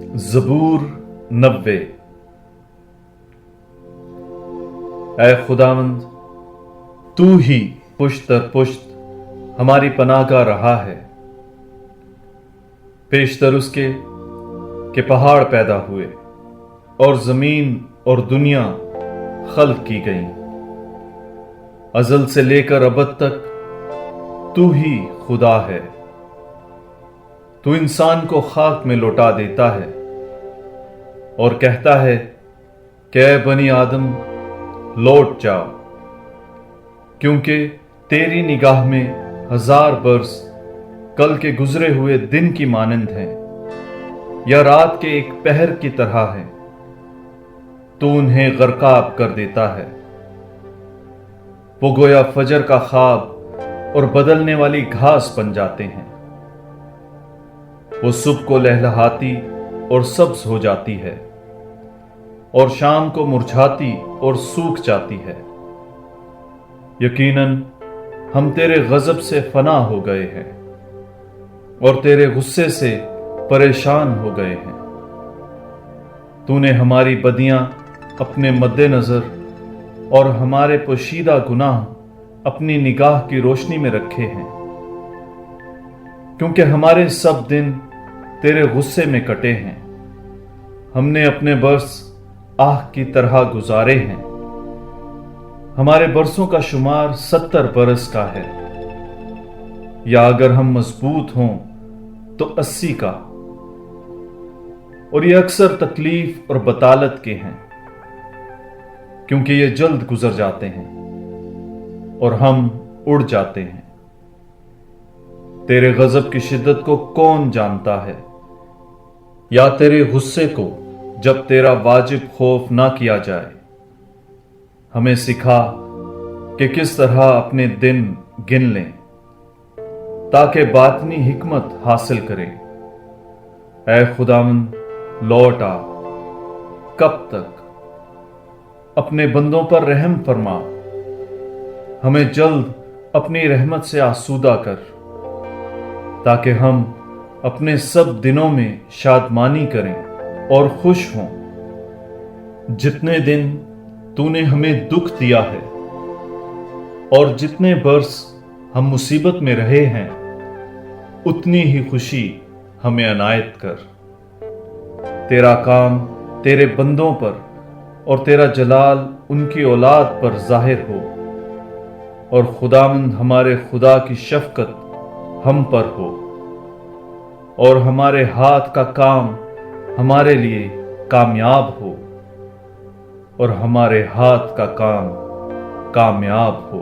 زبور 90۔ اے خداوند، تو ہی پشت در پشت ہماری پناہ گاہ رہا ہے، پیشتر اس کے کہ پہاڑ پیدا ہوئے اور زمین اور دنیا خلق کی گئیں۔ ازل سے لے کر ابد تک تو ہی خدا ہے۔ تو انسان کو خاک میں لوٹا دیتا ہے اور کہتا ہے کہ اے بنی آدم لوٹ جاؤ، کیونکہ تیری نگاہ میں 1000 برس کل کے گزرے ہوئے دن کی مانند ہیں، یا رات کے ایک پہر کی طرح ہیں۔ تو انہیں غرقاب کر دیتا ہے، وہ گویا فجر کا خواب اور بدلنے والی گھاس بن جاتے ہیں۔ وہ صبح کو لہلہاتی اور سبز ہو جاتی ہے، اور شام کو مرجھاتی اور سوکھ جاتی ہے۔ یقیناً ہم تیرے غضب سے فنا ہو گئے ہیں اور تیرے غصے سے پریشان ہو گئے ہیں۔ تو نے ہماری بدیاں اپنے مد نظر اور ہمارے پوشیدہ گناہ اپنی نگاہ کی روشنی میں رکھے ہیں، کیونکہ ہمارے سب دن تیرے غصے میں کٹے ہیں۔ ہم نے اپنے برس آہ کی طرح گزارے ہیں، ہمارے برسوں کا شمار 70 برس کا ہے، یا اگر ہم مضبوط ہوں تو 80 کا، اور یہ اکثر تکلیف اور بطالت کے ہیں، کیونکہ یہ جلد گزر جاتے ہیں اور ہم اڑ جاتے ہیں۔ تیرے غضب کی شدت کو کون جانتا ہے، یا تیرے غصے کو جب تیرا واجب خوف نہ کیا جائے۔ ہمیں سکھا کہ کس طرح اپنے دن گن لیں، تاکہ باطنی حکمت حاصل کریں۔ اے خداوند لوٹ آ، کب تک؟ اپنے بندوں پر رحم فرما، ہمیں جلد اپنی رحمت سے آسودہ کر، تاکہ ہم اپنے سب دنوں میں شادمانی کریں اور خوش ہوں۔ جتنے دن تو نے ہمیں دکھ دیا ہے اور جتنے برس ہم مصیبت میں رہے ہیں، اتنی ہی خوشی ہمیں عنایت کر۔ تیرا کام تیرے بندوں پر اور تیرا جلال ان کی اولاد پر ظاہر ہو، اور خداوند ہمارے خدا کی شفقت ہم پر ہو، اور ہمارے ہاتھ کا کام ہمارے لیے کامیاب ہو، اور ہمارے ہاتھ کا کام کامیاب ہو۔